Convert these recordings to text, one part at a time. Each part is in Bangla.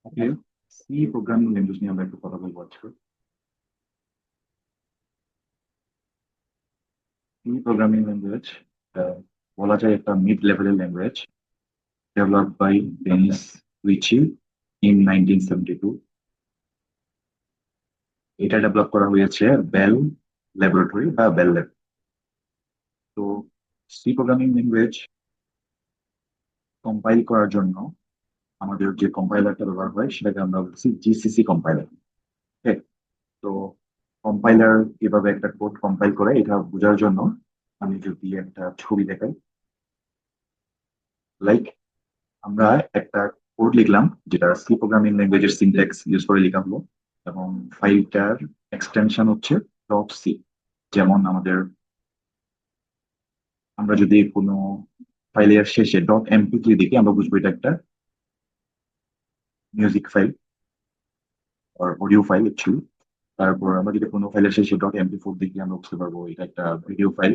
ওকে, সি প্রোগ্রামিং ল্যাঙ্গুয়েজ নিয়ে আমরা একটু কথা বলবো আজকে। সি প্রোগ্রামিং ল্যাঙ্গুয়েজ বলা যায় একটা মিড লেভেলের language, developed by Dennis Ritchie in 1972। এটা ডেভেলপ করা হয়েছে বেল ল্যাবরেটরি বা বেল ল্যাব। তো সি প্রোগ্রামিং ল্যাঙ্গুয়েজ কম্পাইল করার জন্য আমাদের যে কম্পাইলারটা ব্যবহার হয় সেটাকে আমরা বলছি জিসিসি কম্পাইলার। তো কম্পাইলার কিভাবে একটা কোড কম্পাইল করে এটা বোঝার জন্য আমি যদি একটা ছবি দেখাই, লাইক আমরা একটা কোড লিখলাম যেটা সি প্রোগ্রামিং ল্যাঙ্গুয়েজের সিনট্যাক্স ইউজ করে লেখা হলো, এবং ফাইলটার এক্সটেনশন হচ্ছে ডট সি। যেমন আমরা যদি কোনো ফাইলের শেষে ডট এমপি3 দেখি আমরা বুঝবো এটা একটা মিউজিক ফাইল আর অডিও ফাইল অ্যাকচুয়ালি। তারপর আমরা যদি কোনো ফাইলের শেষে ডট এমপি4 দেখি আমরা বুঝতে পারবো এটা একটা video file.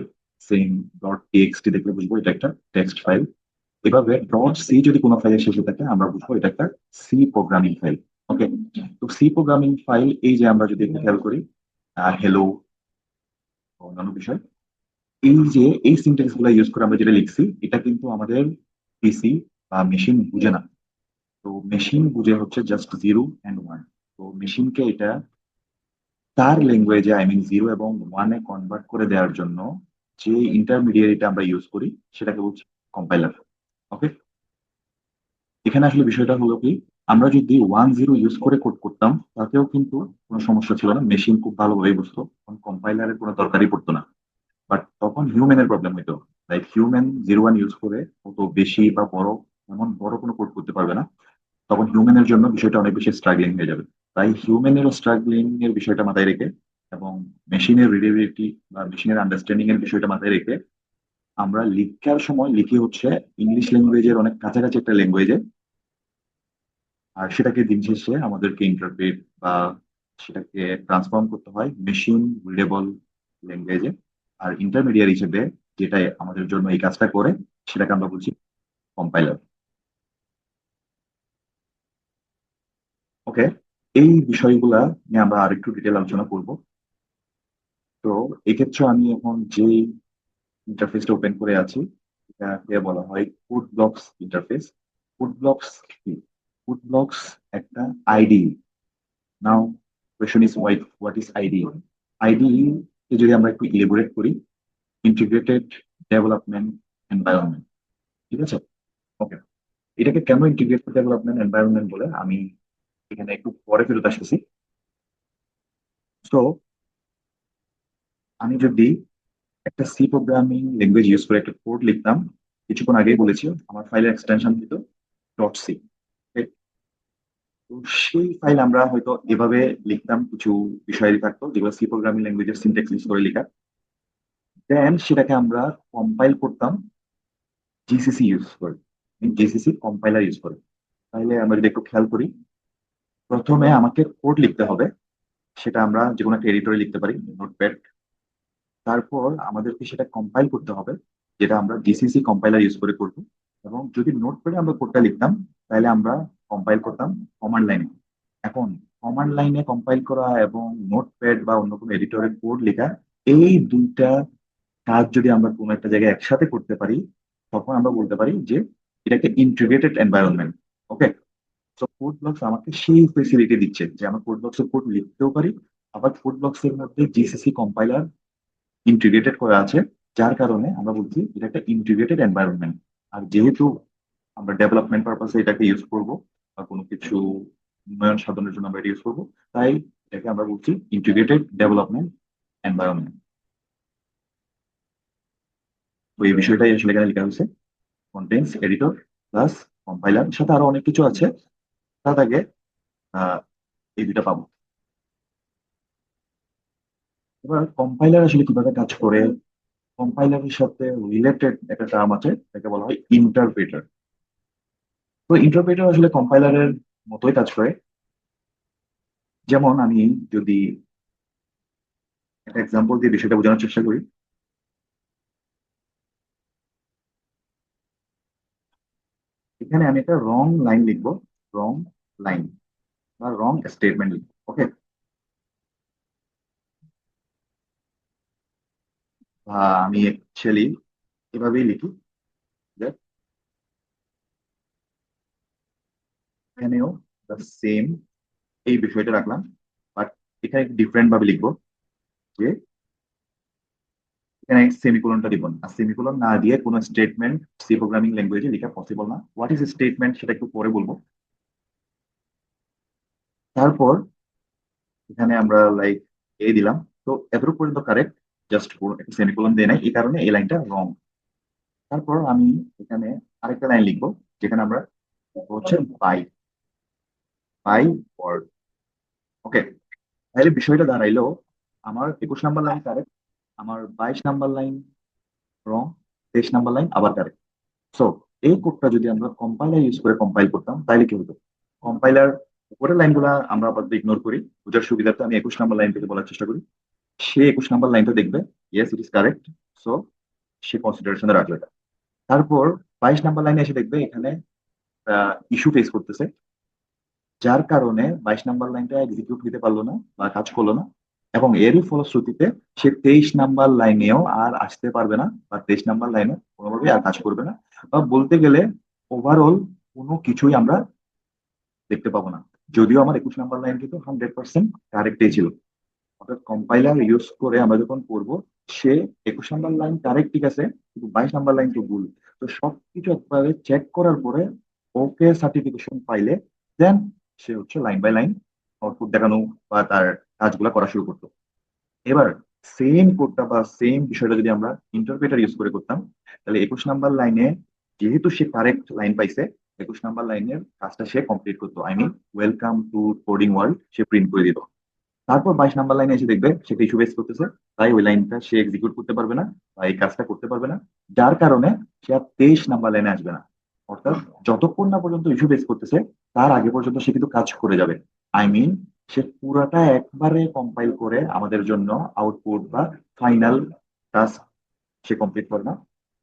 Same dot TXT দেখলে বুঝবো এটা একটা টেক্সট ফাইল। এভাবে ডট সি যদি কোনো ফাইলের শেষে থাকে আমরা বুঝবো এটা একটা সি প্রোগ্রামিং ফাইল। ওকে, তো সি প্রোগ্রামিং ফাইল এই যে আমরা যদি একটু খেয়াল করি, হ্যালো অন্যান্য বিষয়, এই যে এই সিনটেক্স গুলো ইউজ করে আমরা যেটা লিখছি এটা কিন্তু আমাদের পিসি বা মেশিন বুঝে না। তো মেশিন বুঝে হচ্ছে জাস্ট 0 and 1। তো মেশিনকে এটা তার ল্যাঙ্গুয়েজে, আই মিন 0 এবং 1-এ কনভার্ট করে দেওয়ার জন্য যে ইন্টারমিডিয়েটটা আমরা ইউজ করি সেটাকে বলছি কম্পাইলার। ওকে, এখানে আসলে বিষয়টা হলো কি, আমরা যদি 1-0 ইউজ করে কোড করতাম তাতেও কিন্তু কোনো সমস্যা ছিল না, মেশিন খুব ভালোভাবে বুঝতো, কম্পাইলারের কোনো দরকারই পড়তো না। বাট তখন হিউম্যানের প্রবলেম হইতো। লাইক হিউম্যান 0-1 ইউজ করে অত বেশি বা বড়, এমন বড় কোনো কোড করতে পারবে না। তখন হিউম্যানের জন্য বিষয়টা অনেক বেশি স্ট্রাগলিং হয়ে যাবে। তাই হিউম্যানের স্ট্রাগলিং এর বিষয়টা মাথায় রেখে এবং মেশিনের রিডেবিলিটি বা মেশিনের আন্ডারস্ট্যান্ডিং এর বিষয়টা মাথায় রেখে আমরা লিখার সময় লিখি হচ্ছে ইংলিশ ল্যাঙ্গুয়েজের অনেক কাছাকাছি একটা ল্যাঙ্গুয়েজে। আর সেটাকে দিন শেষে আমাদেরকে ইন্টারপ্রেট বা সেটাকে ট্রান্সফর্ম করতে হয় মেশিন রিডেবল ল্যাঙ্গুয়েজে। আর ইন্টারমিডিয়েট হিসেবে যেটা আমাদের জন্য এই কাজটা করে সেটাকে আমরা বলছি কম্পাইলার। ওকে, এই বিষয়গুলা নিয়ে আমরা আরেকটু ডিটেল আলোচনা করব। তো এক্ষেত্রে আমি এখন যে ইন্টারফেসটা ওপেন করে আছি এটাকে বলা হয় code blocks interface. Code blocks কি? কোড ব্লকস একটা ID. Now question is what is ID? ID কে যদি আমরা একটু ইলেবোরেট করি, ইন্টিগ্রেটেড ডেভেলপমেন্ট এনভায়রনমেন্ট। ঠিক আছে? ওকে, এটাকে কেন ইন্টিগ্রেটেড ডেভেলপমেন্ট এনভায়রনমেন্ট বলে আমি এখানে একটু পরে ফেরত আসতেছি। তো আমি যদি একটা সি প্রোগ্রামিং ল্যাঙ্গুয়েজ ইউজ করে একটা কোড লিখতাম, কিছুক্ষণ আগেই বলেছি আমার ফাইলের এক্সটেনশন দিত ডট সি। তো সেই ফাইল আমরা হয়তো এভাবে লিখতাম, কিছু বিষয় থাকতো যেগুলো সি প্রোগ্রামিং ল্যাঙ্গুয়েজের সিনট্যাক্স ইউজ করে লেখা। দেন সেটাকে আমরা কম্পাইল করতাম জিসিসি ইউজ করে, জিসিসি কম্পাইলার ইউজ করে। তাহলে আমরা যদি একটু খেয়াল করি, প্রথমে আমাকে কোড লিখতে হবে, সেটা আমরা যে কোনো একটা এডিটরে লিখতে পারি, নোটপ্যাড। তারপর আমাদেরকে সেটা কম্পাইল করতে হবে, যেটা আমরা জিসিসি কম্পাইলার ইউজ করে করবো। এবং যদি নোটপ্যাডে আমরা কোডটা লিখতাম তাহলে আমরা কম্পাইল করতাম কমান্ড লাইনে। এখন কমান্ড লাইনে কম্পাইল করা এবং নোটপ্যাড বা অন্য কোনো এডিটরে কোড লেখা, এই দুইটা কাজ যদি আমরা কোনো একটা জায়গায় একসাথে করতে পারি তখন আমরা বলতে পারি যে এটা একটা ইন্টিগ্রেটেড এনভায়রনমেন্ট। ওকে, তো কোড ব্লকস আমাকে সেই ফেসিলিটি দিচ্ছে যে আমরা কোড ব্লকসে কোড লিখতেও পারি, আবার কোড ব্লকস এর মধ্যে জিসিসি কম্পাইলার ইন্টিগ্রেটেড করা আছে, যার কারণে আমরা বলছি এটা একটা ইন্টিগ্রেটেড এনভায়রনমেন্ট। আর যেহেতু আমরা ডেভেলপমেন্ট পারপাসে এটাকে ইউজ করব বা কোনো কিছু উন্নয়ন সাধনের জন্য আমরা এটা ইউজ করবো, তাই এটাকে আমরা বলছি ইন্টিগ্রেটেড ডেভেলপমেন্ট এনভায়রনমেন্ট। তো এই বিষয়টাই আসলে এখানে লেখা হয়েছে, কন্টেন্টস এডিটর প্লাস কম্পাইলার, সাথে আরো অনেক কিছু আছে। তার আগে আহ এই দুটা পাবো। এবার কম্পাইলার আসলে কিভাবে কাজ করে, কম্পাইলারের সাথে রিলেটেড একটা টার্ম আছে, এটাকে বলা হয় ইন্টারপ্রেটার। তো ইন্টারপ্রেটার আসলে কম্পাইলারের মতোই কাজ করে। যেমন আমি যদি একটা এক্সাম্পল দিয়ে বিষয়টা বোঝানোর চেষ্টা করি, এখানে আমি একটা রং লাইন লিখবো। রং লাইন বা রং স্টেটমেন্ট লিখবো। ওকে, আমি অ্যাকচুয়ালি এভাবেই লিখি যে এখানেও সেম এই বিষয়টা রাখলাম, বাট এখানে ডিফারেন্ট ভাবে লিখবো যে এখানে সেমিকোলনটা দিব না, আর সেমিকোলন না দিয়ে কোনো স্টেটমেন্ট সি প্রোগ্রামিং ল্যাঙ্গুয়েজে লেখা পসিবল না। হোয়াট ইজ স্টেটমেন্ট সেটা একটু পরে বলবো। তারপর এখানে আমরা লাইক দিলাম। তো এতটুকু পর্যন্ত কারেক্ট, জাস্ট একটা সেমিকোলন দিয়ে নাই, এই কারণে এই লাইনটা রং। তারপর আমি এখানে আরেকটা লাইন লিখবো, যেখানে আমরা হচ্ছে বাই বাই ওয়ার্ড। ওকে, তাহলে বিষয়টা দাঁড়াইলো আমার 21 নাম্বার লাইন কারেক্ট, আমার 22 নাম্বার লাইন রং, 23 নাম্বার লাইন আবার কারেক্ট। সো এই কোডটা যদি আমরা কম্পাইলার ইউজ করে কম্পাইল করতাম তাহলে কি হতো? কম্পাইলার উপরের লাইনগুলা আমরা আপাতত ইগনোর করি, বোঝার সুবিধার্থে আমি 21 নাম্বার লাইন থেকে বলার চেষ্টা করি। সে 21 নাম্বার লাইনটা দেখবে, yes it is correct, so সে কনসিডারেশনে রাখবে এটা। তারপর 22 নাম্বার লাইনে এসে দেখবে এখানে ইস্যু ফেস করতেছে, যার কারণে 22 নাম্বার লাইনটা এক্সিকিউট হতে পারলো না বা কাজ করলো না। এবং এরই ফলশ্রুতিতে সে 23 নাম্বার লাইনেও আর আসতে পারবে না, বা 23 নাম্বার লাইনে কোনোভাবেই আর কাজ করবে না। বা বলতে গেলে ওভারঅল কোনো কিছুই আমরা দেখতে পাবো না, যদিও আমার 21 নাম্বার লাইন কিন্তু 100% কারেক্টই ছিল। অর্থাৎ কম্পাইলার ইউজ করে আমরা যখন করবো, সে 21 নাম্বার লাইন কারেক্ট ঠিক আছে, কিন্তু 22 নাম্বার লাইন তো ভুল। তো সবকিছু একবারে চেক করার পরে ওকে সার্টিফিকেশন পাইলে দেন সে হচ্ছে লাইন বাই লাইন আউটপুট দেখানো বা তার কাজগুলো করা শুরু করতো। এবার সেম কোডটা বা সেম বিষয়টা যদি আমরা ইন্টারপ্রেটার ইউজ করে করতাম, তাহলে 21 নাম্বার লাইনে যেহেতু সে কারেক্ট লাইন পাইছে, 21 নাম্বার লাইনের কাজটা সে কমপ্লিট করতো, I mean welcome to coding world সে প্রিন্ট করে দিত। তারপর 22 নাম্বার লাইনে এসে দেখবে সে ইস্যু ফেস করতেছে, তাই ওই লাইনটা সে এক্সিকিউট করতে পারবে না বা এই কাজটা করতে পারবে না, যার কারণে সে আর 23 নাম্বার লাইনে আসবে না। অর্থাৎ যতক্ষণ না পর্যন্ত ইস্যু ফেস করতেছে তার আগে পর্যন্ত সে কিন্তু কাজ করে যাবে। আই মিন সে পুরাটা একবারে কম্পাইল করে আমাদের জন্য আউটপুট বা ফাইনাল টাস্ক সে কমপ্লিট করে না।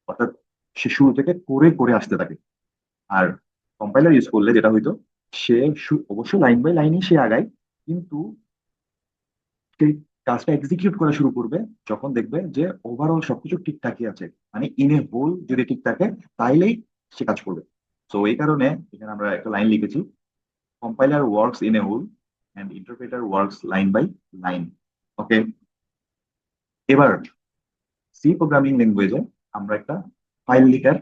অর্থাৎ সে শুরু থেকে করে করে আসতে থাকে। আর কম্পাইলার ইউজ করলে যেটা হইতো, সে অবশ্যই লাইন বাই লাইনই সে আগায়, কিন্তু সেই কাজটা এক্সিকিউট করা শুরু করবে যখন দেখবে যে ওভারঅল সবকিছু ঠিকঠাকই আছে, মানে ইন এ হোল যদি ঠিক থাকে তাইলেই সে কাজ করবে। তো এই কারণে এখানে আমরা একটা লাইন লিখেছি, compiler works in a whole and interpreter works line by line. Okay, এবার সি প্রোগ্রামিং ল্যাঙ্গুয়েজে আমরা একটা ফাইল লিখার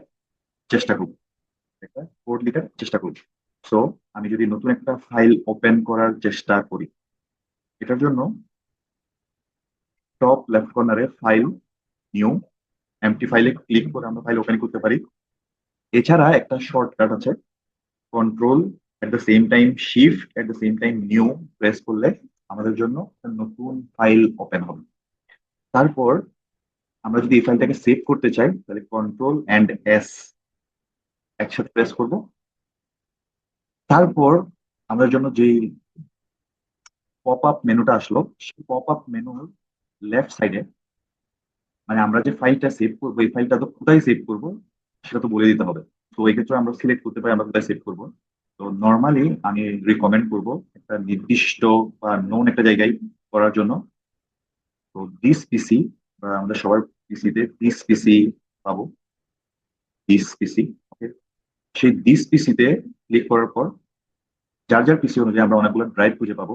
চেষ্টা করব, একটা কোড লিখার চেষ্টা করব। সো আমি যদি নতুন একটা ফাইল ওপেন করার চেষ্টা করি, এটার জন্য টপ লেফট কর্নারে ফাইল, নিউ, এমটি ফাইলে ক্লিক করে আমরা ফাইল ওপেন করতে পারি। এছাড়া একটা শর্টকাট আছে, control at the same time shift at the same time new press করলে আমাদের জন্য একটা নতুন ফাইল ওপেন হবে। তারপর আমরা যদি এই ফাইলটাকে সেভ করতে চাই তাহলে কন্ট্রোল এন্ড এস একসাথে প্রেস করব। তারপর আমাদের জন্য যে পপ আপ মেনুটা আসলো, সেই পপ আপ মেনুর লেফট সাইডে, মানে আমরা যে ফাইলটা সেভ করবো এই ফাইলটা তো কোথায় সেভ করবো সেটা তো বলে দিতে হবে। তো এই ক্ষেত্রে আমরা সিলেক্ট করতে পারি আমরা কোথায় সেভ করবো। তো নর্মালি আমি রিকমেন্ড করব একটা নির্দিষ্ট বা নোন একটা জায়গায় করার জন্য। তো দিস পিসি বা আমাদের সবার পিসিতে দিস পিসি পাবো, দিস পিসি। ওকে, সেই দিস পিসিতে ক্লিক করার পর যার যার পিসি অনুযায়ী আমরা অনেকগুলো ড্রাইভ খুঁজে পাবো,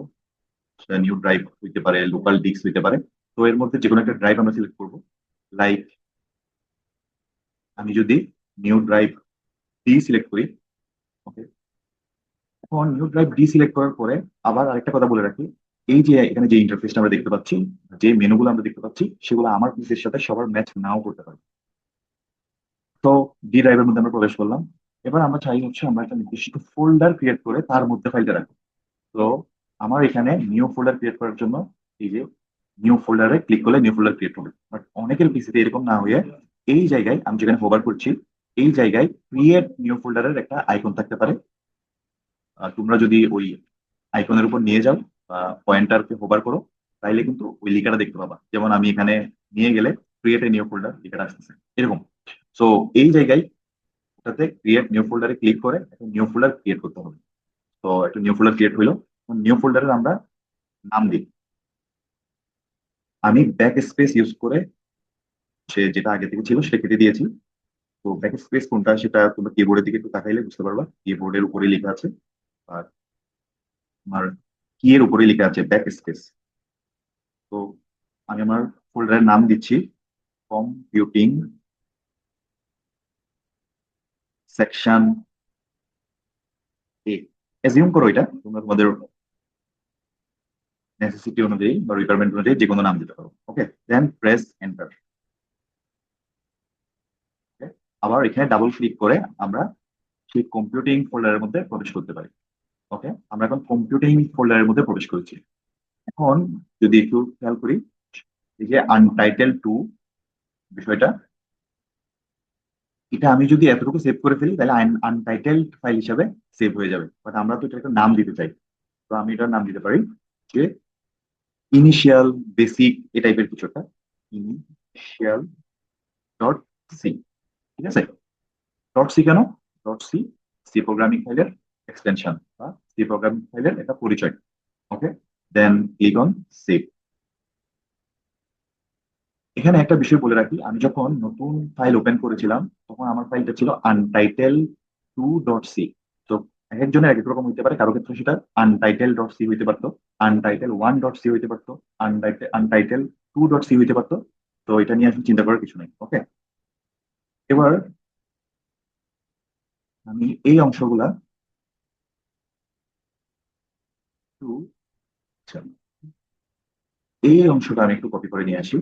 সেটা নিউ ড্রাইভ হইতে পারে, লোকাল ডিস্ক হইতে পারে। তো এর মধ্যে যে কোনো একটা ড্রাইভ আমরা সিলেক্ট করবো। লাইক আমি যদি নিউ ড্রাইভ ডি সিলেক্ট করি, ওকে, এখন নিউ ড্রাইভ ডি সিলেক্ট করার পরে আবার আরেকটা কথা বলে রাখি, এই যে এখানে যে ইন্টারফেসটা আমরা দেখতে পাচ্ছি, যে মেনুগুলো আমরা দেখতে পাচ্ছি, সেগুলো আমার পিসির সাথে সবার ম্যাচ নাও করতে পারে। তো ডি ড্রাইভের মধ্যে আমরা প্রবেশ করলাম। এবার আমরা চাই হচ্ছে আমরা একটা নির্দিষ্ট ফোল্ডার ক্রিয়েট করে তার মধ্যে ফাইলটা রাখবো। তো আমার এখানে নিউ ফোল্ডার ক্রিয়েট করার জন্য এই যে নিউ ফোল্ডারে ক্লিক করলে নিউ ফোল্ডার ক্রিয়েট হবে। বাট অনেকের পিসিতে এরকম না হয়ে এই জায়গায় আমি যেখানে হোভার করছি এই জায়গায় ক্রিয়েট নিউ ফোল্ডারের একটা আইকন থাকতে পারে। তোমরা যদি ওই আইকনের উপর নিয়ে যাও বা পয়েন্টারকে হোভার করো, তাইলে কিন্তু ওই লিখাটা দেখতে পাবা। যেমন আমি এখানে নিয়ে গেলে ক্রিয়েট এ নিউ ফোল্ডার লিখাটা আসতেছে এরকম। সো এই জায়গায় ওটাতে ক্রিয়েট নিউ ফোল্ডারে ক্লিক করে একটা নিউ ফোল্ডার ক্রিয়েট করতে হবে। তো একটা নিউ ফোল্ডার ক্রিয়েট হইলো। নিউ ফোল্ডারের আমরা নাম দিই। আমি ব্যাক স্পেস ইউজ করে সে যেটা আগে থেকে ছিল সেটা কেটে দিয়েছি। তো ব্যাক স্পেস কোনটা সেটা তোমরা কিবোর্ডের দিকে একটু তাকাইলে বুঝতে পারবা, কিবোর্ডের উপরে লেখা আছে। আর আমার কি এর উপরে লেখা আছে ব্যাক স্পেস। তো আমি আমার ফোল্ডারের নাম দিচ্ছি কম্পিউটিং সেকশন এ। এজিউম করো এটা তোমরা তোমাদের নেসেসিটি অনুযায়ী বা রিকোয়ারমেন্ট অনুযায়ী যে কোনো নাম দিতে পারো। ওকে, দেন প্রেস এন্টার। আবার এখানে ডাবল ক্লিক করে আমরা সেই কম্পিউটিং ফোল্ডারের মধ্যে প্রবেশ করতে পারি। ওকে, আমরা এখন কম্পিউটিং ফোল্ডারের মধ্যে প্রবেশ করেছি। এখন যদি একটু খেয়াল করি, এই যে আনটাইটেল টু বিষয়টা, এটা আমি যদি এতটুকু সেভ করে ফেলি তাহলে আনটাইটেলড ফাইল হিসাবে সেভ হয়ে যাবে, বাট আমরা তো এটা একটা নাম দিতে চাই। তো আমি এটার নাম দিতে পারি যে ইনিশিয়াল বেসিক এ টাইপের কিছু একটা, ইনিশিয়াল ডট সি। ঠিক আছে, ডট সি কেন? ডট সি সি প্রোগ্রামিং ফাইলের এক্সটেনশন বা সি প্রোগ্রামিং ফাইলের একটা পরিচয়। Okay, then click on save. এখানে একটা বিষয় বলে রাখি, আমি যখন নতুন ফাইল ওপেন করেছিলাম তখন আমার ফাইলটা ছিল আনটাইটেল টু ডট সি। তো এক একজনের এক এক রকম হইতে পারে, কারো ক্ষেত্রে সেটা আনটাইটেল ডট সি হইতে পারতো, আনটাইটেল ওয়ান ডট সি হইতে পারতো, আনটাইটেল টু ডট সি হইতে পারতো। তো এটা নিয়ে আসলে চিন্তা করার কিছু নেই। ওকে, এবার আমি এই অংশগুলা একটু, আচ্ছা, এই অংশটা আমি একটু কপি করে নিয়ে আসি।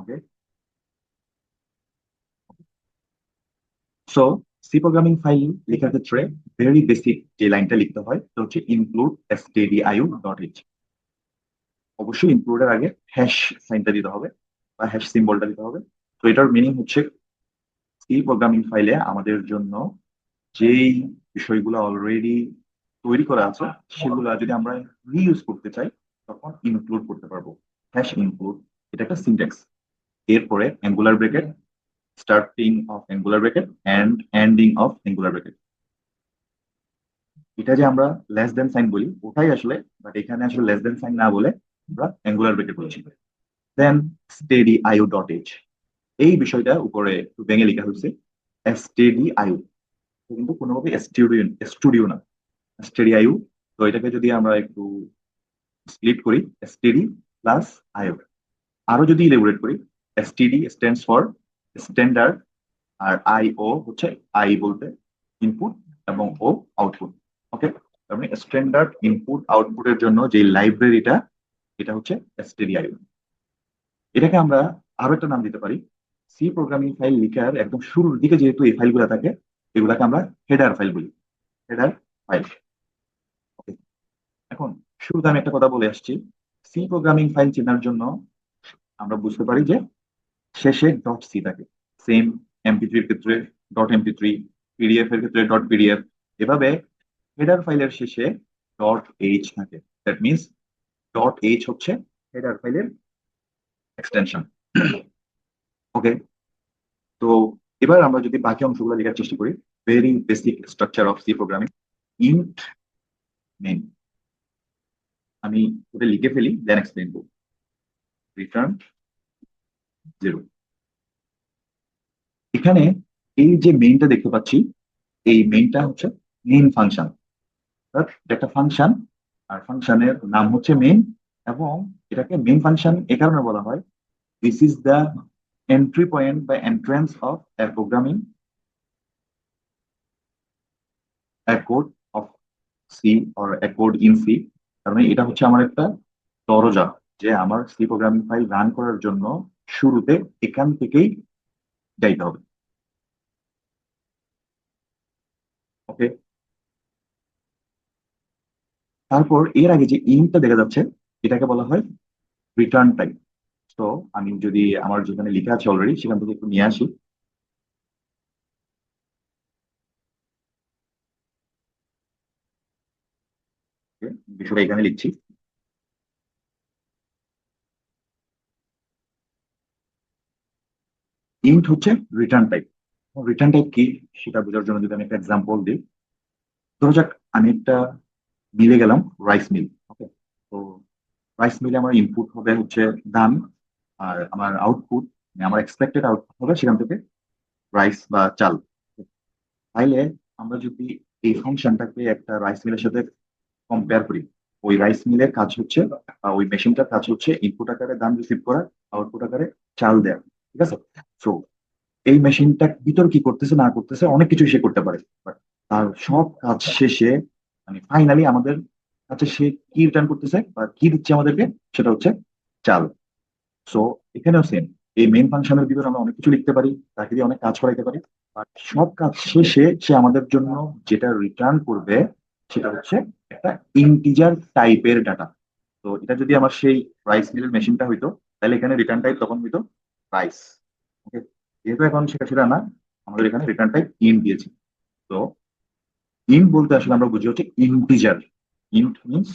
ওকে, সো সি প্রোগ্রামিং ফাইল লেখার ক্ষেত্রে ভেরি বেসিক যে লাইনটা লিখতে হয় সেটা হচ্ছে ইনক্লুড stdio ডট এইচ। অবশ্যই ইনক্লুডের আগে হ্যাশ সাইনটা দিতে হবে বা হ্যাশ সিম্বলটা দিতে হবে। তো এটার মিনিং হচ্ছে সি প্রোগ্রামিং ফাইলে আমাদের জন্য যেই বিষয়গুলো অলরেডি তৈরি করা আছে সেগুলো যদি আমরা রিইউজ করতে চাই তখন ইনক্লুড করতে পারবো। হ্যাশ ইনক্লুড, এটা একটা সিনট্যাক্স। এরপরে angular bracket, starting of angular bracket and ending of angular bracket. এটা যে আমরা লেস দেন সাইন বলি ওটাই আসলে, বাট এখানে আসলে লেস দেন সাইন না বলে আমরা অ্যাঙ্গুলার ব্রেকেট বলছি। দেন স্টেডি আইও ডট এইচ, এই বিষয়টা উপরে একটু ভেঙে লেখা হয়েছে স্টেডি আইও, কিন্তু কোনোভাবে স্টুডিও স্টুডিও না, স্টেডি আইও। তো এটাকে যদি আমরা একটু স্প্লিট করি, স্টেডি প্লাস আইও। আরো যদি ইলেবোরেট করি, এসটিডি স্ট্যান্ডস ফর স্ট্যান্ডার্ড, আর আইও হচ্ছে আই বলতে ইনপুট এবং ও আউটপুট। ওকে, তার মানে স্ট্যান্ডার্ড ইনপুট আউটপুটের জন্য যে লাইব্রেরিটা, এটা হচ্ছে stdio। এটাকে আমরা আরো একটা নাম দিতে পারি। সি প্রোগ্রামিং ফাইল লিখার একদম শুরুর দিকে যেহেতু এই ফাইলগুলো থাকে, এগুলাকে আমরা হেডার ফাইল বলি, হেডার ফাইল। এখন শুরুতে আমি একটা কথা বলে আসছি, সি প্রোগ্রামিং ফাইল চেনার জন্য আমরা বুঝতে পারি যে শেষে ডট সি থাকে। সেম এমপি3 এর ক্ষেত্রে ডট এমপি3, পিডিএফ এর ক্ষেত্রে ডট পিডিএফ। এভাবে হেডার ফাইলের শেষে ডট এইচ থাকে। দ্যাট মিনস ডট এইচ হচ্ছে হেডার ফাইলের এক্সটেনশন। ওকে, তো এবার আমরা যদি বাকি অংশগুলো লেখার চেষ্টা করি, very basic structure of C programming. Int main, আমি ওটা লিখে ফেলি দেন এক্সপ্লেন করব। রিটার্ন 0। এখানে এই যে মেইনটা দেখতে পাচ্ছি, এই মেইনটা হচ্ছে মেইন ফাংশন। এটা একটা ফাংশন, আর ফাংশনের নাম হচ্ছে মেইন। এবং এটাকে মেইন ফাংশন এ কারণে বলা হয়, this is the entry point বা entrance of a programming a code of C or a code in C. তার মানে এটা হচ্ছে আমার একটা দরজা, যে আমার সি প্রোগ্রামিং ফাইল রান করার জন্য শুরুতে এখান থেকেই যাইতে হবে। ওকে, তারপর এর আগে যে ইনটা দেখা যাচ্ছে এটাকে বলা হয় রিটার্ন টাইপ। তো আমি যদি আমার যেখানে লেখা আছে অলরেডি সেখান থেকে একটু নিয়ে আসি, বিষয়টা এখানে লিখছি। ইন্ট হচ্ছে রিটার্ন টাইপ। রিটার্ন টাইপ কি সেটা বোঝার জন্য যদি আমি একটা এক্সাম্পল দিই, ধরো যাক আমি একটা মিলে গেলাম, রাইস মিল। ওকে, তো রাইস মিলে আমার ইনপুট হবে হচ্ছে ধান, আর আমার আউটপুট, আমার এক্সপেক্টেড আউটপুট হবে সেখান থেকে রাইস বা চাল। তাইলে আমরা যদি এই ফাংশনটাকে একটা রাইস মিলের সাথে কম্পেয়ার করি, ওই রাইস মিলের কাজ হচ্ছে ওই মেশিনটার কাজ হচ্ছে ইনপুট আকারে ধান রিসিভ করা, আউটপুট আকারে চাল দেয়া। ঠিক আছে? তো এই মেশিনটা ভিতর কি করতেছে না করতেছে অনেক কিছু সে করতে পারে, বাট তার সব কাজ শেষে মানে ফাইনালি আমাদের কাছে সে কি রিটার্ন করতেছে বা কি দিচ্ছে আমাদেরকে, সেটা হচ্ছে চাল। সো এখানেও সেম, এই মেইন ফাংশনের ভিতরে আমরা অনেক কিছু লিখতে পারি, তাকে দিয়ে অনেক কাজ করাইতে পারি, বাট সব কাজ শেষে সে আমাদের জন্য যেটা রিটার্ন করবে সেটা হচ্ছে একটা ইন্টিজার টাইপের ডাটা। তো এটা যদি আমার সেই রাইস মিলের মেশিনটা হইতো, তাহলে এখানে রিটার্ন টাইপ তখন হইতো রাইস। ওকে, যেহেতু এখন সেটা সেটা না, আমাদের এখানে রিটার্ন টাইপ ইন্ট দিয়েছি। তো ইন্ট বলতে আসলে আমরা বুঝি হচ্ছে integer. Int means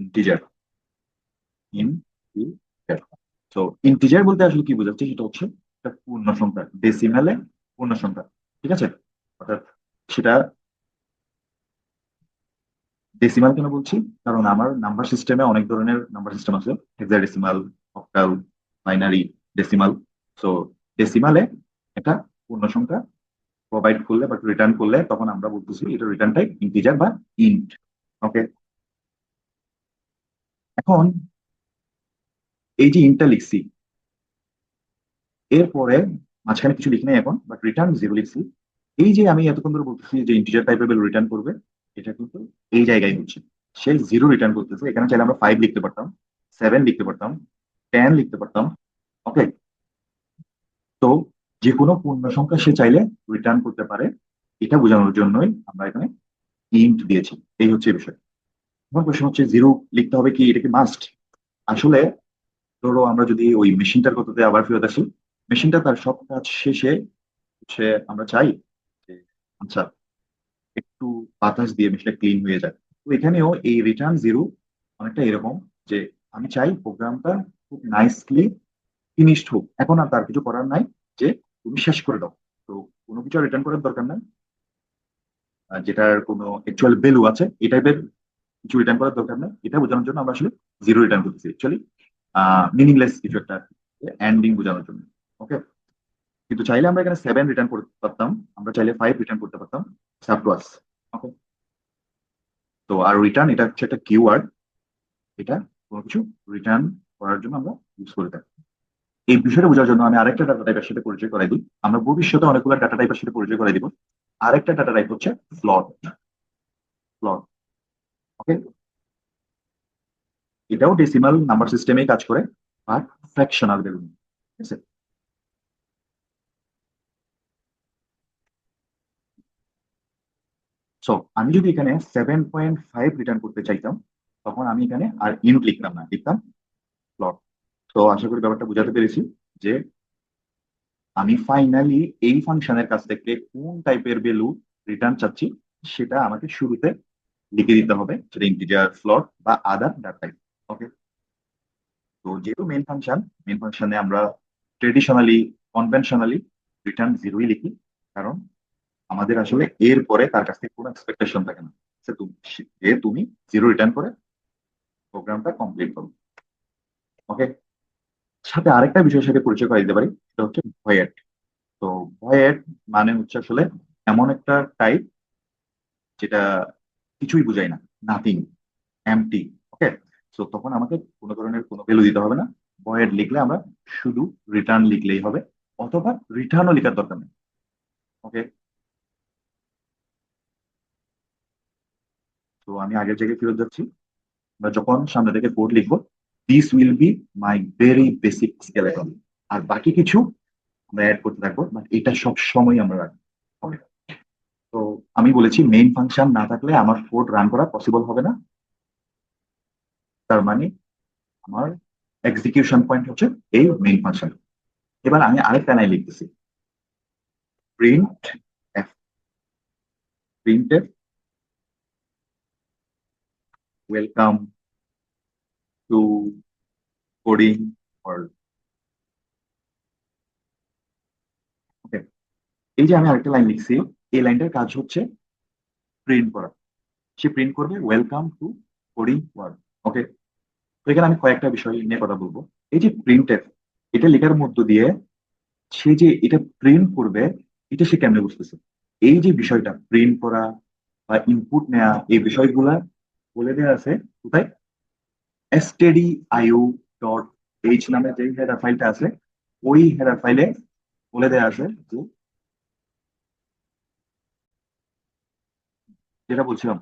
integer, integer. তো ইন্টিজার বলতে আসলে কি বোঝাচ্ছে, সেটা হচ্ছে একটা পূর্ণ সংখ্যা, ডেসিমালে পূর্ণ সংখ্যা। ঠিক আছে? অর্থাৎ সেটা ডেসিমাল কেন বলছি, কারণ আমার নাম্বার সিস্টেমে অনেক ধরনের নাম্বার সিস্টেম আছে, hexadecimal, octal, binary, decimal. So ডেসিমালে একটা পূর্ণ সংখ্যা প্রোভাইড করলে বা রিটার্ন করলে তখন আমরা বলতেছি এটা রিটার্ন টাইপ ইন্টিজার বা ইন্ট। ওকে, এখন এই যে ইন্টটা লিখছি, এরপরে মাঝখানে কিছু লিখি নাই এখন, বাট রিটার্ন জিরো লিখছি। এই যে আমি এতক্ষণ ধরে বলতেছি যে ইন্টিজার টাইপের ভ্যালু রিটার্ন করবে, এটা কিন্তু এই জায়গায় হচ্ছে সে জিরো রিটার্ন করতেছে। এখানে চাইলে আমরা 5 লিখতে পারতাম, 7 লিখতে পারতাম, 10 লিখতে পারতাম। ওকে, তো যে কোনো পূর্ণ সংখ্যা সে চাইলে রিটার্ন করতে পারে, এটা বোঝানোর জন্যই আমরা এখানে ইন্ট দিয়েছি। এই হচ্ছে বিষয়। আমার প্রশ্ন হচ্ছে জিরো লিখতে হবে কি, এটা কি মাস্ট? আসলে ধরো আমরা যদি ওই মেশিনটার কথাতে আবার ফেরত আসি, মেশিনটা তার সব কাজ শেষে হচ্ছে আমরা চাই যে আচ্ছা একটু বাতাস দিয়ে মেশিনটা ক্লিন হয়ে যায়। তো এখানেও এই রিটার্ন জিরো অনেকটা এরকম, যে আমি চাই প্রোগ্রামটা খুব নাইসলি ফিনিশড হোক, এখন আর তার কিছু করার নাই, যে তুমি শেষ করে দাও। তো কোনো কিছু রিটার্ন করার দরকার নাই, যেটার কোনো অ্যাকচুয়াল ভ্যালু আছে এই টাইপের কিছু রিটার্ন করার দরকার নেই। এটা বোঝানোর জন্য আমরা আসলে জিরো রিটার্ন করতেছি, অ্যাকচুয়ালি মিনিংলেস কিছু একটা এন্ডিং বোঝানোর জন্য। ওকে, কিন্তু চাইলে আমরা এখানে 7 রিটার্ন করতে পারতাম, আমরা চাইলে 5 রিটার্ন করতে পারতাম, সাব টু আস। ওকে, তো আর রিটার্ন এটা হচ্ছে একটা কিওয়ার্ড, এটা কোনো কিছু রিটার্ন করার জন্য আমরা ইউজ করে থাকি। এই বিষয়টা বোঝার জন্য আমি আরেকটা ডাটা টাইপের সাথে পরিচয় করাই দিই, আমরা ভবিষ্যতে অনেকগুলো ডাটা টাইপের সাথে পরিচয় করাই দিব। আরেকটা ডাটা টাইপ হচ্ছে ফ্লট। ফ্লট, ওকে, এটাও ডেসিমাল নাম্বার সিস্টেমে কাজ করে, আর ফ্র্যাকশনাল ভ্যালু। ঠিক আছে? সো আমি যদি এখানে 7.5 রিটার্ন করতে চাইতাম, তখন আমি এখানে আর ইন্ট লিখতাম না, লিখতাম ফ্লট। তো আশা করি ব্যাপারটা বোঝাতে পেরেছি যে আমি ফাইনালি এই ফাংশনের কাছ থেকে কোন টাইপের ভ্যালু রিটার্ন চাচ্ছি, সেটা আমাকে শুরুতে লিখে দিতে হবে, সেটা ইন্টিজার, ফ্লোট বা আদার ডাটা টাইপ। ওকে, তো যেহেতু মেইন ফাংশনে আমরা ট্রেডিশনালি, কনভেনশনালি রিটার্ন জিরোই লিখি, কারণ আমাদের আসলে এর পরে তার কাছ থেকে কোনো এক্সপেকটেশন থাকে না, যে তুমি জিরো রিটার্ন করে প্রোগ্রামটা কমপ্লিট করো। ওকে, সাথে আরেকটা বিষয়ের সাথে পরিচয় করে দিতে পারি, সেটা হচ্ছে ভয়েড। তো ভয়েড মানে হচ্ছে আসলে এমন একটা টাইপ যেটা কিছুই বুঝায় না, নাথিং, এমটি। ওকে, তো তখন আমাকে কোনো ধরনের কোনো ভ্যালু দিতে হবে না, ভয়েড লিখলে আমরা শুধু রিটার্ন লিখলেই হবে, অথবা রিটার্নও লেখার দরকার নেই। ওকে, তো আমি আগের জায়গায় ফেরত যাচ্ছি। আমরা যখন সামনে থেকে কোড লিখবো, this will be my very basic skeleton, আর বাকি কিছু আমরা অ্যাড করতে থাকবো, বাট এটা সব সময় আমরা রাখবো। Okay? তো আমি বলেছি মেইন ফাংশন না থাকলে আমার কোড রান করা পসিবল হবে না, তার মানে আমার এক্সিকিউশন পয়েন্ট হচ্ছে এই মেইন ফাংশন। এবার আমি আরেকটা লাইন লিখতেছি, printf, printf welcome to coding world. Okay, এই যে আমি আরেকটা লাইন লিখছি, এই লাইনটার কাজ হচ্ছে প্রিন্ট করা। সে প্রিন্ট করবে ওয়েলকাম টু কোডিং ওয়ার্ল্ড। ওকে, তো এখানে আমি কয়েকটা বিষয় নিয়ে কথা বলবো। এই যে প্রিন্টের, এটা লেখার মধ্য দিয়ে সে যে এটা প্রিন্ট করবে, এটা সে কেমনে বুঝতেছে? এই যে বিষয়টা প্রিন্ট করা বা ইনপুট নেওয়া, এই বিষয়গুলা বলে দেওয়া আছে কোথায়? stdio.h নামে যে হেডার ফাইলটা আছে, ওই হেডার ফাইলে বলে দেওয়া আছে যে, যেটা বলছিলাম,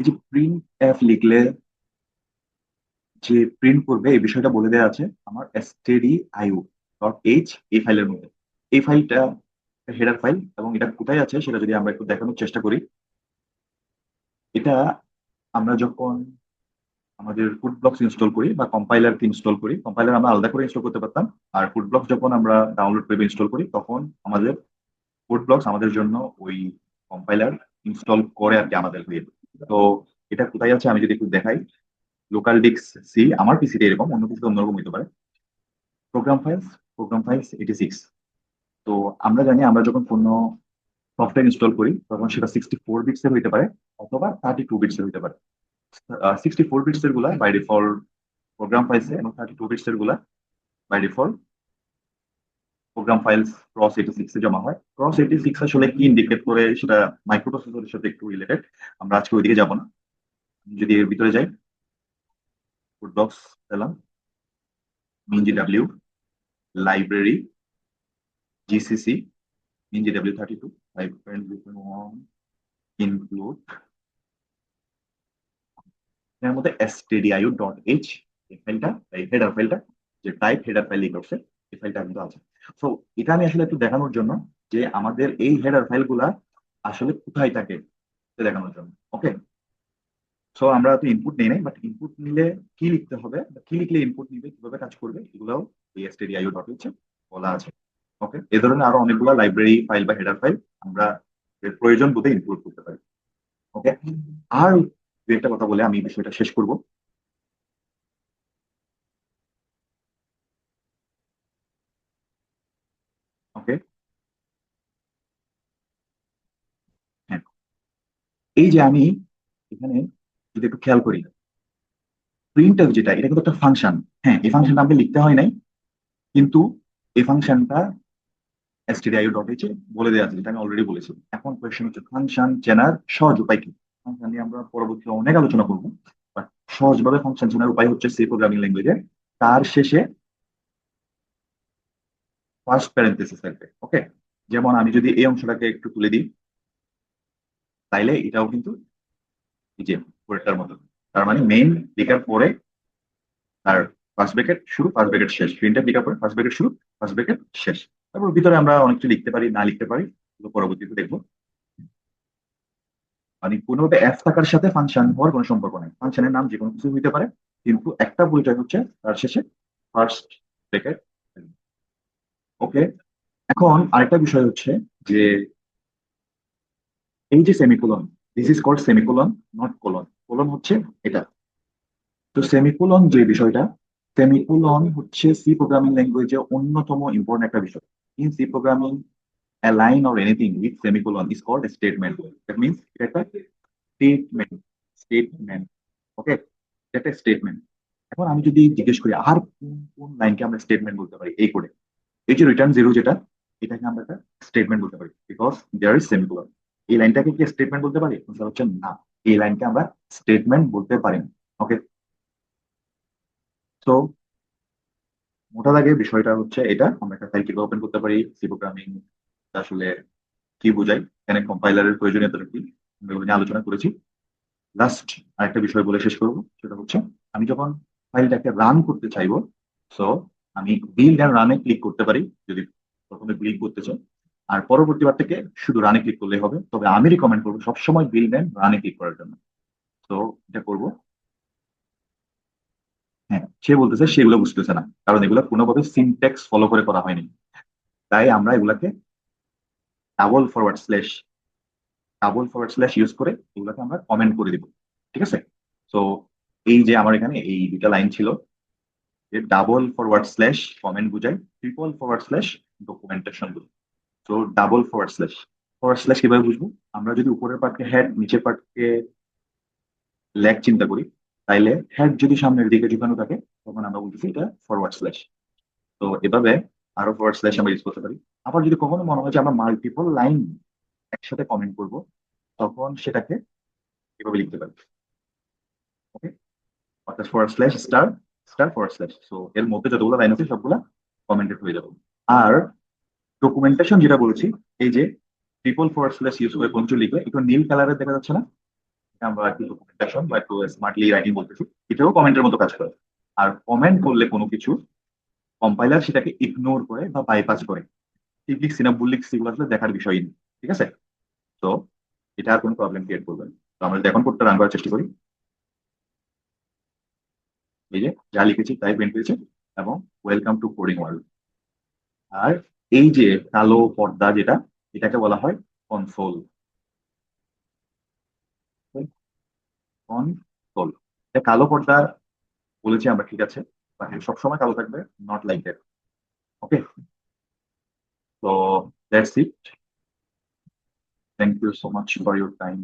এই যে প্রিন্ট এফ লিখলে যে প্রিন্ট করবে এই বিষয়টা বলে দেওয়া আছে আমার stdio.h এই ফাইলের মধ্যে। এই ফাইলটা হেডার ফাইল, এবং এটা কোথায় আছে সেটা যদি আমরা একটু দেখানোর চেষ্টা করি। এটা আমরা যখন আমাদের ফুড ব্লকস ইনস্টল করি বা কম্পাইলার ইনস্টল করি, কম্পাইলার আমরা আলাদা করে ইনস্টল করতে পারতাম, আর ফুড ব্লকস যখন আমরা ডাউনলোড করে ইনস্টল করি তখন আমাদের ফুড ব্লকস আমাদের জন্য ওই কম্পাইলার ইনস্টল করে আর কি আমাদের হয়ে। তো এটা কোথায় আছে আমি যদি একটু দেখাই, লোকাল ডিস্ক সি, আমার পিসিতে এরকম, অন্য পিসিতে অন্যরকম হতে পারে। Program files 86। তো আমরা জানি আমরা যখন কোনো সফটওয়্যার ইনস্টল করি তখন সেটা 64 বিটস এর হইতে পারে অথবা 32 বিটস এর হইতে পারে। 64 বিটস এর গুলা বাই ডিফল্ট প্রোগ্রাম ফাইলস, এবং 32 বিটস এর গুলা by default program files cross 86 এ জমা হয়। ক্রস 86 আসলে কি ইন্ডিকেট করে সেটা মাইক্রোপ্রসেসরের সাথে একটু রিলেটেড, আমরা আজকে ওইদিকে যাব না। আমি যদি এর ভিতরে যাই, ফুড বক্স পেলাম, মিনজিডাব্লিউ, লাইব্রেরি, জিসিসি, মিনজিডাব্লিউ 32, ইনক্লুড, এর মধ্যে stdio.h এই ফাইলটা, এই হেডার ফাইলটা, যে টাইপ হেডার ফাইল করছে, এই ফাইলটা কিন্তু আছে। সো এটা আমি আসলে একটু দেখানোর জন্য যে আমাদের এই হেডার ফাইলগুলা আসলে কোথায় থাকে এটা দেখানোর জন্য। ওকে, সো আমরা তো ইনপুট নেই নাই, বাট ইনপুট নিলে কি লিখতে হবে বা কি লিখলে ইনপুট নিবে, কিভাবে কাজ করবে, এগুলোও এই stdio.h বলা আছে। ওকে, এ ধরনের আরো অনেকগুলো লাইব্রেরি ফাইল বা হেডার ফাইল আমরা এর প্রয়োজন বোধে ইনক্লুড করতে পারি। ওকে, আর দু একটা কথা বলে আমি বিষয়টা শেষ করব। ওকে, হ্যাঁ, এই যে আমি এখানে যদি একটু খেয়াল করি, প্রিন্টএফ যেটা, এটা কিন্তু একটা ফাংশন। হ্যাঁ, এই ফাংশনটা আমাকে লিখতে হয় নাই, কিন্তু এই ফাংশনটা stdio.h এ বলে দেওয়া আছে, যেটা আমি অলরেডি বলেছি। এখন কোয়েশ্চেন হচ্ছে ফাংশন চেনার সহজ উপায় কি? ফাংশন নিয়ে আমরা পরবর্তীতে অনেক আলোচনা করবো, বাট সহজভাবে ফাংশন চেনার উপায় হচ্ছে সি প্রোগ্রামিং ল্যাঙ্গুয়েজে তার শেষে ফার্স্ট প্যারেন্থেসিস থাকবে। ওকে, যেমন আমি যদি এই অংশটাকে একটু তুলে দিই, তাইলে এটাও কিন্তু এই যে পরেরটার মতো। তার মানে মেইন লেখার পরে আর ফার্স্ট ব্র্যাকেট শুরু, ফার্স্ট ব্র্যাকেট শেষ, প্রিন্টএফ লেখার পরে ফার্স্ট ব্র্যাকেট শুরু, ফার্স্ট ব্র্যাকেট শেষ। তারপর ভিতরে আমরা অনেক কিছু লিখতে পারি, না লিখতে পারি, এগুলো পরবর্তীতে দেখবো। মানে কোনোভাবে এফ থাকার সাথে ফাংশন হওয়ার কোনো সম্পর্ক নেই, ফাংশনের নাম যে কোনো কিছু হইতে পারে, কিন্তু একটা পরিচয় হচ্ছে তার শেষে ফার্স্ট ব্র্যাকেট। ওকে, এখন আরেকটা বিষয় হচ্ছে যে এই যে semicolon, this is called semicolon, not colon. Colon হচ্ছে এটা। তো সেমিকোলন যে বিষয়টা, সেমিকোলন হচ্ছে সি প্রোগ্রামিং ল্যাঙ্গুয়েজে অন্যতম ইম্পর্টেন্ট একটা বিষয়। In C programming a line or anything with semicolon is called a statement. That means এটা একটা স্টেটমেন্ট, স্টেটমেন্ট। ওকে, একটা স্টেটমেন্ট। এখন আমি যদি জিজ্ঞেস করি আর কোন কোন লাইনকে আমরা স্টেটমেন্ট বলতে পারি এই কোডে, এই যে রিটার্ন জিরো যেটা, এটাকে আমরা একটা স্টেটমেন্ট বলতে পারি বিকজ দেয়ার ইজ সেমিকোলন। এই লাইনটাকে কি স্টেটমেন্ট বলতে পারি? আনসার হচ্ছে না, এই লাইনকে আমরা স্টেটমেন্ট বলতে পারি না। ওকে, তো মোটা দাগে বিষয়টা হচ্ছে এটা, আমরা একটা ফাইল কিভাবে ওপেন করতে পারি, সি প্রোগ্রামিং আসলে কি বোঝায়, এখানে কম্পাইলারের প্রয়োজনীয়তা কি, আমরা এগুলো নিয়ে আলোচনা করেছি। লাস্ট আরেকটা বিষয় বলে শেষ করবো, সেটা হচ্ছে আমি যখন ফাইলটাকে রান করতে চাইবো, সো আমি বিল্ড এন্ড রানে ক্লিক করতে পারি যদি প্রথমে বিল্ড করতে চাই, আর পরবর্তীবার থেকে শুধু রানে ক্লিক করলেই হবে। তবে আমি রিকমেন্ড করবো সবসময় বিল্ড এন্ড রানে ক্লিক করার জন্য। তো এটা করবো। হ্যাঁ, সে বলতেছে সেগুলো বুঝতেছে না, কারণ এগুলো কোনোভাবে সিনট্যাক্স ফলো করে করা হয়নি। তাই আমরা এগুলাকে double forward slash double forward slash use করে এগুলোকে আমরা কমেন্ট করে দিব। ঠিক আছে, তো এই যে আমার এখানে এই দুটা লাইন ছিল, ডাবল ফরওয়ার্ড স্ল্যাশ কমেন্ট বোঝায়, ট্রিপল ফরওয়ার্ড স্ল্যাশ ডকুমেন্টেশন বোঝায়। তো ডাবল ফরওয়ার্ড স্ল্যাশ কিভাবে বুঝবো? আমরা যদি উপরের পার্টকে হেড, নিচের পার্টকে লেগ চিন্তা করি, তাইলে হেড যদি সামনের দিকে ঝুঁকানো থাকে তখন আমরা বলতেছি এটা ফরওয়ার্ড স্ল্যাশ। তো এভাবে আরো ফরওয়ার্ড স্ল্যাশ আমরা ইউজ করতে পারি। আবার যদি কখনো মনে হয় যে আমরা মাল্টিপল লাইন একসাথে কমেন্ট করব, তখন সেটাকে এভাবে লিখতে পারি। ওকে, অর্থাৎ forward slash star star forward slash. So এর মধ্যে যতগুলো লাইন আছে সবগুলা কমেন্টেড হয়ে যাবে। আর ডকুমেন্টেশন যেটা বলছি, এই যে ট্রিপল ফরওয়ার্ড স্ল্যাশ ইউজ করে কোনো কিছু লিখলে একটু নীল কালারের দেখা যাচ্ছে না, এটা আমরা একটু ডকুমেন্টেশন বা একটু স্মার্টলি রাইটিং বলতেছি, এটাও কমেন্টের মতো কাজ করে। আর কমেন্ট করলে কোনো কিছু কম্পাইলার সেটাকে ইগনোর করে বা বাইপাস করে, ঠিক লিখছি না ভুল লিখছি এগুলো আসলে দেখার বিষয়ই নেই। ঠিক আছে? তো এটা আর কোনো প্রবলেম ক্রিয়েট করবে না। তো আমরা যদি এখন কোডটা রান করার চেষ্টা করি, এই যে যা লিখেছি তাই প্রিন্ট হয়েছে, এবং ওয়েলকাম টু কোডিং ওয়ার্ল্ড। আর এই যে কালো পর্দা যেটা, এটাকে বলা হয় কনসোল। কনসোল, এটা কালো পর্দা বলেছি আমরা, ঠিক আছে, বাট সবসময় কালো থাকবে, নট লাইক দ্যাট। ওকে, তো that's it. Thank you so much for your time.